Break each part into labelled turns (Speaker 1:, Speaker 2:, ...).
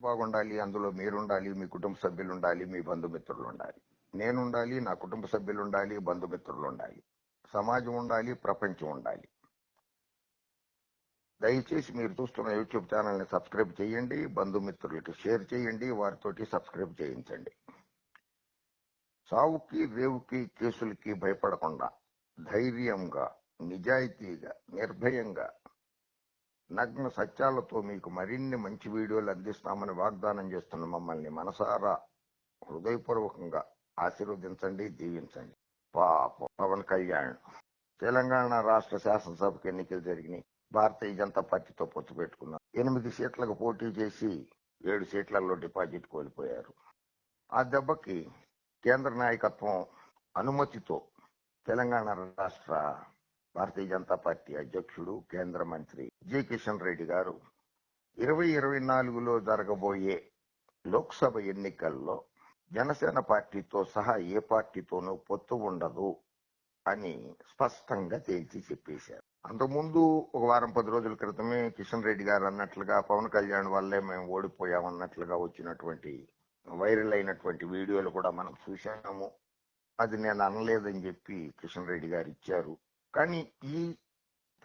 Speaker 1: బాగుండాలి, అందులో మీరుండాలి, మీ కుటుంబ సభ్యులు ఉండాలి, మీ బంధుమిత్రులు ఉండాలి. నేనుండాలి, నా కుటుంబ సభ్యులు ఉండాలి, బంధుమిత్రులు ఉండాలి, సమాజం ఉండాలి, ప్రపంచం ఉండాలి. దయచేసి మీరు చూస్తున్న యూట్యూబ్ ఛానల్ని సబ్స్క్రైబ్ చేయండి, బంధుమిత్రులకి షేర్ చేయండి, వారితోటి సబ్స్క్రైబ్ చేయించండి. సావుకి రేవుకి కేసులకి భయపడకుండా ధైర్యంగా, నిజాయితీగా, నిర్భయంగా, నగ్న సత్యాలతో మీకు మరిన్ని మంచి వీడియోలు అందిస్తామని వాగ్దానం చేస్తున్న మమ్మల్ని మనసారా హృదయపూర్వకంగా ఆశీర్వదించండి, దీవించండి. పవన్ కళ్యాణ్ తెలంగాణ రాష్ట్ర శాసనసభకు ఎన్నికలు జరిగినాయి. భారతీయ జనతా పార్టీతో పొత్తు పెట్టుకున్నారు. 8 సీట్లకు పోటీ చేసి 7 సీట్లలో డిపాజిట్ కోల్పోయారు. ఆ దెబ్బకి కేంద్ర నాయకత్వం అనుమతితో తెలంగాణ రాష్ట్ర భారతీయ జనతా పార్టీ అధ్యక్షుడు, కేంద్ర మంత్రి జి కిషన్ రెడ్డి గారు 2024లో జరగబోయే లోక్సభ ఎన్నికల్లో జనసేన పార్టీతో సహా ఏ పార్టీతోనూ పొత్తు ఉండదు అని స్పష్టంగా తేల్చి చెప్పేశారు. అంతకుముందు ఒక వారం 10 రోజుల క్రితమే కిషన్ రెడ్డి గారు అన్నట్లుగా పవన్ కళ్యాణ్ వల్లే మేము ఓడిపోయామన్నట్లుగా వచ్చినటువంటి వైరల్ అయినటువంటి వీడియోలు కూడా మనం చూశాము. అది నేను అనలేదని చెప్పి కిషన్ రెడ్డి గారు ఇచ్చారు. కానీ ఈ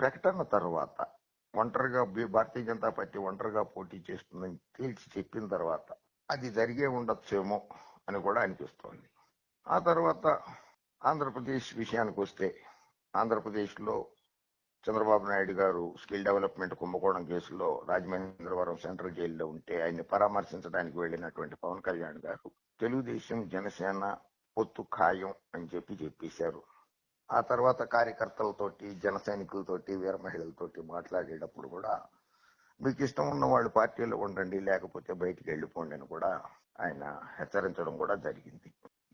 Speaker 1: ప్రకటన తర్వాత ఒంటరిగా భారతీయ జనతా పార్టీ ఒంటరిగా పోటీ చేస్తుందని తేల్చి చెప్పిన తర్వాత అది జరిగే ఉండొచ్చేమో అని కూడా అనిపిస్తోంది. ఆ తర్వాత ఆంధ్రప్రదేశ్ విషయానికి వస్తే, ఆంధ్రప్రదేశ్లో చంద్రబాబు నాయుడు గారు స్కిల్ డెవలప్మెంట్ కుంభకోణం కేసులో రాజమహేంద్రవరం సెంట్రల్ జైల్లో ఉంటే ఆయన్ని పరామర్శించడానికి వెళ్లినటువంటి పవన్ కళ్యాణ్ గారు తెలుగుదేశం జనసేన పొత్తు ఖాయం అని చెప్పేశారు. ఆ తర్వాత కార్యకర్తలతోటి, జన సైనికులతోటి, వీర మహిళలతోటి మాట్లాడేటప్పుడు కూడా మీకు ఇష్టం ఉన్న వాళ్ళు పార్టీలో ఉండండి, లేకపోతే బయటికి వెళ్ళిపోండి అని కూడా ఆయన హెచ్చరించడం కూడా జరిగింది.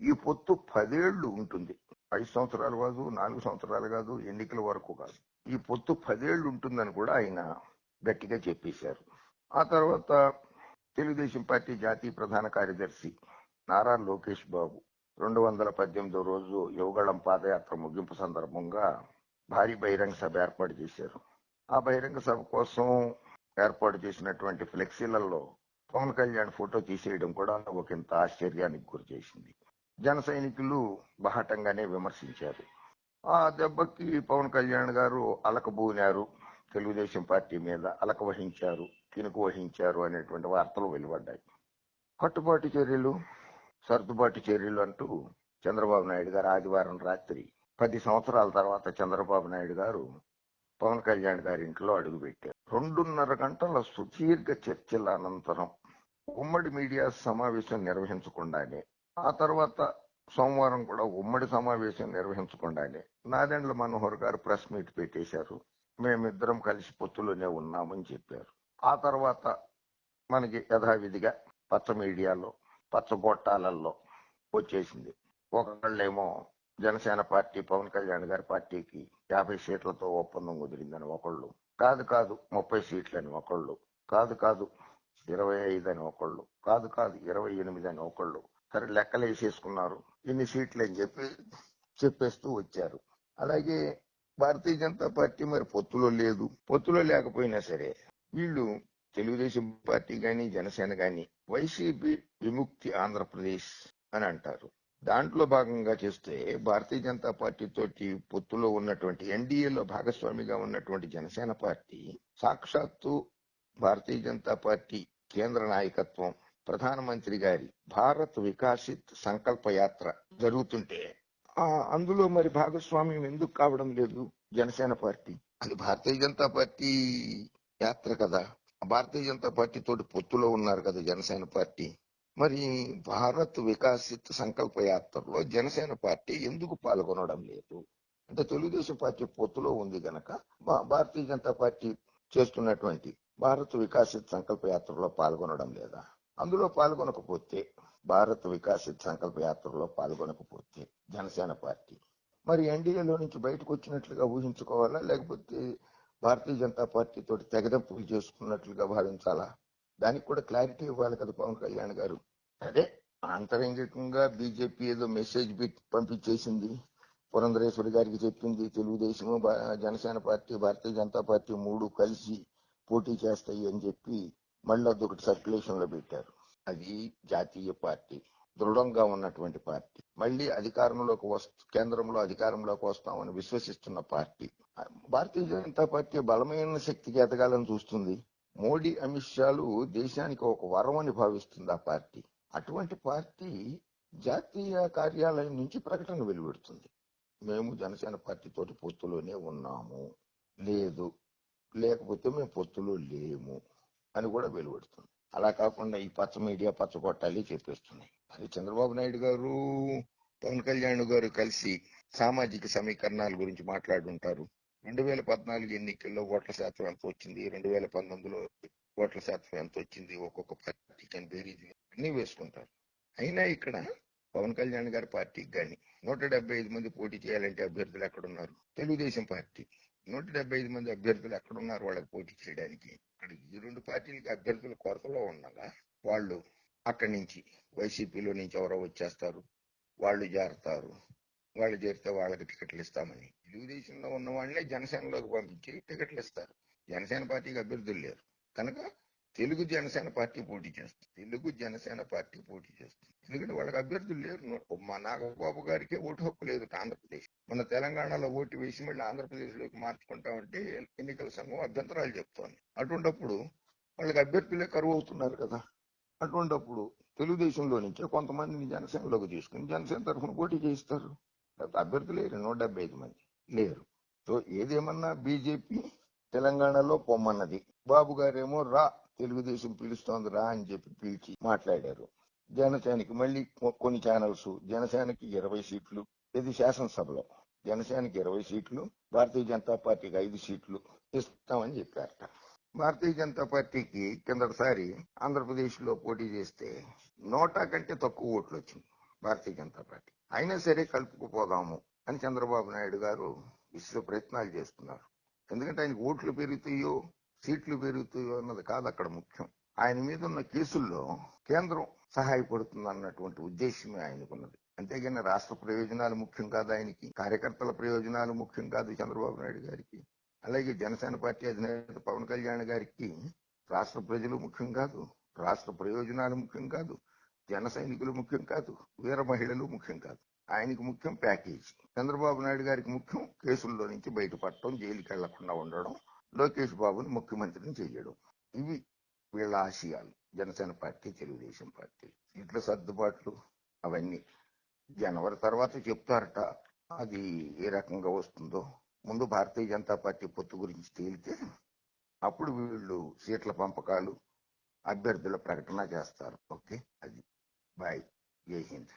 Speaker 1: ఈ పొత్తు 10 ఏళ్లు ఉంటుంది. 5 సంవత్సరాలు కాదు, 4 సంవత్సరాలు కాదు, ఎన్నికల వరకు కాదు. ఈ పొత్తు 10 ఏళ్లు ఉంటుందని కూడా ఆయన గట్టిగా చెప్పేశారు. ఆ తర్వాత తెలుగుదేశం పార్టీ జాతీయ ప్రధాన కార్యదర్శి నారా లోకేష్ బాబు 218వ రోజు యువగళం పాదయాత్ర ముగింపు సందర్భంగా భారీ బహిరంగ సభ ఏర్పాటు చేశారు. ఆ బహిరంగ సభ కోసం ఏర్పాటు చేసినటువంటి ఫ్లెక్సీలలో పవన్ కళ్యాణ్ ఫోటో తీసేయడం కూడా ఒకంత ఆశ్చర్యానికి గురి చేసింది. జన సైనికులు బాహటంగానే విమర్శించారు. ఆ దెబ్బకి పవన్ కళ్యాణ్ గారు అలకబూనారు, తెలుగుదేశం పార్టీ మీద అలక వహించారు, కినుకు వహించారు అనేటువంటి వార్తలు వెలువడ్డాయి. కట్టుబాటు చర్యలు, సర్దుబాటు చర్యలు అంటూ చంద్రబాబు నాయుడు గారు ఆదివారం రాత్రి 10 సంవత్సరాల తర్వాత చంద్రబాబు నాయుడు గారు పవన్ కళ్యాణ్ గారి ఇంట్లో అడుగుపెట్టారు. 2.5 గంటల సుదీర్ఘ చర్చల అనంతరం ఉమ్మడి మీడియా సమావేశం నిర్వహించకుండానే, ఆ తర్వాత సోమవారం కూడా ఉమ్మడి సమావేశం నిర్వహించకుండానే నాదెండ్ల మనోహర్ గారు ప్రెస్ మీట్ పెట్టేశారు. మేమిద్దరం కలిసి పొత్తులోనే ఉన్నామని చెప్పారు. ఆ తర్వాత మనకి యథావిధిగా పచ్చ మీడియాలో, పచ్చ గొట్టాలలో వచ్చేసింది. ఒకళ్ళేమో జనసేన పార్టీ పవన్ కళ్యాణ్ గారి పార్టీకి 50 సీట్లతో ఒప్పందం కుదిరిందని ఒకళ్ళు, కాదు 30 సీట్లని ఒకళ్ళు, కాదు 25 అని ఒకళ్ళు, కాదు 28 అని ఒకళ్ళు. సరే లెక్కలు వేసేసుకున్నారు, ఇన్ని సీట్లు అని చెప్పేస్తూ వచ్చారు. అలాగే భారతీయ జనతా పార్టీ మరి పొత్తులో లేదు. పొత్తులో లేకపోయినా సరే వీళ్ళు తెలుగుదేశం పార్టీ గాని, జనసేన గాని వైసీపీ విముక్తి ఆంధ్రప్రదేశ్ అని అంటారు. దాంట్లో భాగంగా చేస్తే భారతీయ జనతా పార్టీ తోటి పొత్తులో ఉన్నటువంటి, ఎన్డీఏలో భాగస్వామిగా ఉన్నటువంటి జనసేన పార్టీ సాక్షాత్తు భారతీయ జనతా పార్టీ కేంద్ర నాయకత్వం, ప్రధానమంత్రి గారి భారత్ వికాసిత్ సంకల్ప యాత్ర జరుగుతుంటే అందులో మరి భాగస్వామ్యం ఎందుకు కావడం లేదు జనసేన పార్టీ? అది భారతీయ జనతా పార్టీ యాత్ర కదా, భారతీయ జనతా పార్టీ తోటి పొత్తులో ఉన్నారు కదా జనసేన పార్టీ. మరి భారత్ వికాసిత్ సంకల్ప యాత్రలో జనసేన పార్టీ ఎందుకు పాల్గొనడం లేదు? అంటే తెలుగుదేశం పార్టీ పొత్తులో ఉంది గనక భారతీయ జనతా పార్టీ చేస్తున్నటువంటి భారత్ వికాసిత్ సంకల్ప యాత్రలో పాల్గొనడం లేదా? అందులో పాల్గొనకపోతే, భారత్ వికాసిత్ సంకల్ప యాత్రలో పాల్గొనకపోతే జనసేన పార్టీ మరి ఎన్డీఏలో నుంచి బయటకు వచ్చినట్లుగా ఊహించుకోవాలా, లేకపోతే భారతీయ జనతా పార్టీ తోటి తెగదెంపులు చేసుకున్నట్లుగా భావించాలా? దానికి కూడా క్లారిటీ ఇవ్వాలి కదా పవన్ కళ్యాణ్ గారు. అదే ఆంతరంగికంగా బీజేపీ ఏదో మెసేజ్ పంపించేసింది, పురంధరేశ్వరి గారికి చెప్పింది, తెలుగుదేశం జనసేన పార్టీ భారతీయ జనతా పార్టీ 3 కలిసి పోటీ చేస్తాయి అని చెప్పి మళ్ళీ అదొకటి సర్క్యులేషన్ లో పెట్టారు. అది జాతీయ పార్టీ, దృఢంగా ఉన్నటువంటి పార్టీ, మళ్ళీ అధికారంలోకి కేంద్రంలో అధికారంలోకి వస్తామని విశ్వసిస్తున్న పార్టీ. భారతీయ జనతా పార్టీ బలమైన శక్తికి ఎదగాలని చూస్తుంది. మోడీ అమిత్ షాలు దేశానికి ఒక వరం అని భావిస్తుంది ఆ పార్టీ. అటువంటి పార్టీ జాతీయ కార్యాలయం నుంచి ప్రకటన వెలువడుతుంది, మేము జనసేన పార్టీతోటి పొత్తులోనే ఉన్నాము, లేకపోతే మేము పొత్తులో లేము అని కూడా వెలువడుతుంది. అలా కాకుండా ఈ పచ్చ మీడియా పచ్చ కొట్టాలి చెప్పేస్తున్నాయి. అది చంద్రబాబు నాయుడు గారు, పవన్ కళ్యాణ్ గారు కలిసి సామాజిక సమీకరణాల గురించి మాట్లాడుంటారు. 2014 ఎన్నికల్లో ఓట్ల శాతం ఎంత వచ్చింది, 2019లో ఓట్ల శాతం ఎంత వచ్చింది, ఒక్కొక్క పార్టీకి అని బేరీజు అన్ని వేసుకుంటారు. అయినా ఇక్కడ పవన్ కళ్యాణ్ గారి పార్టీకి కానీ 175 మంది పోటీ చేయాలంటే అభ్యర్థులు ఎక్కడున్నారు? తెలుగుదేశం పార్టీ 175 మంది అభ్యర్థులు ఎక్కడున్నారు వాళ్ళకి పోటీ చేయడానికి? ఇక్కడ ఈ రెండు పార్టీలకి అభ్యర్థుల కొరతలో ఉండగా వాళ్ళు అక్కడి నుంచి వైసీపీలో నుంచి ఎవరో వచ్చేస్తారు, వాళ్ళు చేరతారు, వాళ్ళు చేరితే వాళ్ళకి టికెట్లు ఇస్తామని తెలుగుదేశంలో ఉన్న వాళ్ళనే జనసేనలోకి పంపించి టికెట్లు ఇస్తారు. జనసేన పార్టీకి అభ్యర్థులు లేరు కనుక తెలుగు జనసేన పార్టీ పోటీ చేస్తుంది. ఎందుకంటే వాళ్ళకి అభ్యర్థులు లేరు. మా నాగబాబు గారికి ఓటు హక్కు లేదు ఆంధ్రప్రదేశ్. మన తెలంగాణలో ఓటు వేసి మళ్ళీ ఆంధ్రప్రదేశ్ లోకి మార్చుకుంటామంటే ఎన్నికల సంఘం అభ్యంతరాలు చెప్తోంది. అటువంటప్పుడు వాళ్ళకి అభ్యర్థులే కరువు అవుతున్నారు కదా. అటువంటప్పుడు తెలుగుదేశంలో నుంచే కొంతమందిని జనసేనలోకి తీసుకుని జనసేన తరఫున పోటీ చేయిస్తారు. అభ్యర్థులు లేరు, 175 మంది లేరు. సో ఏదేమన్నా బీజేపీ తెలంగాణలో పొమ్మన్నది, బాబు గారేమో రా తెలుగుదేశం పిలుస్తోంది రా అని చెప్పి పిలిచి మాట్లాడారు. జనసేనకి మళ్ళీ కొన్ని ఛానల్స్ జనసేనకి 20 సీట్లు, ఇది శాసనసభలో జనసేనకి 20 సీట్లు, భారతీయ జనతా పార్టీకి 5 సీట్లు ఇస్తామని చెప్పారట. భారతీయ జనతా పార్టీకి కిందటిసారి ఆంధ్రప్రదేశ్ లో పోటీ చేస్తే 100 కంటే తక్కువ ఓట్లు వచ్చింది భారతీయ జనతా పార్టీ. అయినా సరే కలుపుకుపోదాము అని చంద్రబాబు నాయుడు గారు విశ్వ ప్రయత్నాలు చేస్తున్నారు. ఎందుకంటే ఆయనకు ఓట్లు పెరుగుతాయో సీట్లు పెరుగుతాయో అన్నది కాదు అక్కడ ముఖ్యం. ఆయన మీద ఉన్న కేసుల్లో కేంద్రం సహాయపడుతుంది అన్నటువంటి ఉద్దేశమే ఆయనకున్నది. అంతేగాని రాష్ట్ర ప్రయోజనాలు ముఖ్యం కాదు ఆయనకి, కార్యకర్తల ప్రయోజనాలు ముఖ్యం కాదు చంద్రబాబు నాయుడు గారికి. అలాగే జనసేన పార్టీ అధినేత పవన్ కళ్యాణ్ గారికి రాష్ట్ర ప్రజలు ముఖ్యం కాదు, రాష్ట్ర ప్రయోజనాలు ముఖ్యం కాదు, జన సైనికులు ముఖ్యం కాదు, వీర మహిళలు ముఖ్యం కాదు. ఆయనకు ముఖ్యం ప్యాకేజీ. చంద్రబాబు నాయుడు గారికి ముఖ్యం కేసుల్లో నుంచి బయటపడటం, జైలుకి వెళ్లకుండా ఉండడం, లోకేష్ బాబుని ముఖ్యమంత్రిని చేయడం. ఇవి వీళ్ళ ఆశయాలు. జనసేన పార్టీ, తెలుగుదేశం పార్టీ సీట్ల సర్దుబాట్లు అవన్నీ జనవరి తర్వాత చెప్తారట. అది ఏ రకంగా వస్తుందో ముందు భారతీయ జనతా పార్టీ పొత్తు గురించి తేలితే అప్పుడు వీళ్ళు సీట్ల పంపకాలు, అభ్యర్థుల ప్రకటన చేస్తారు. ఓకే, అది బాయ్, జై హింద్.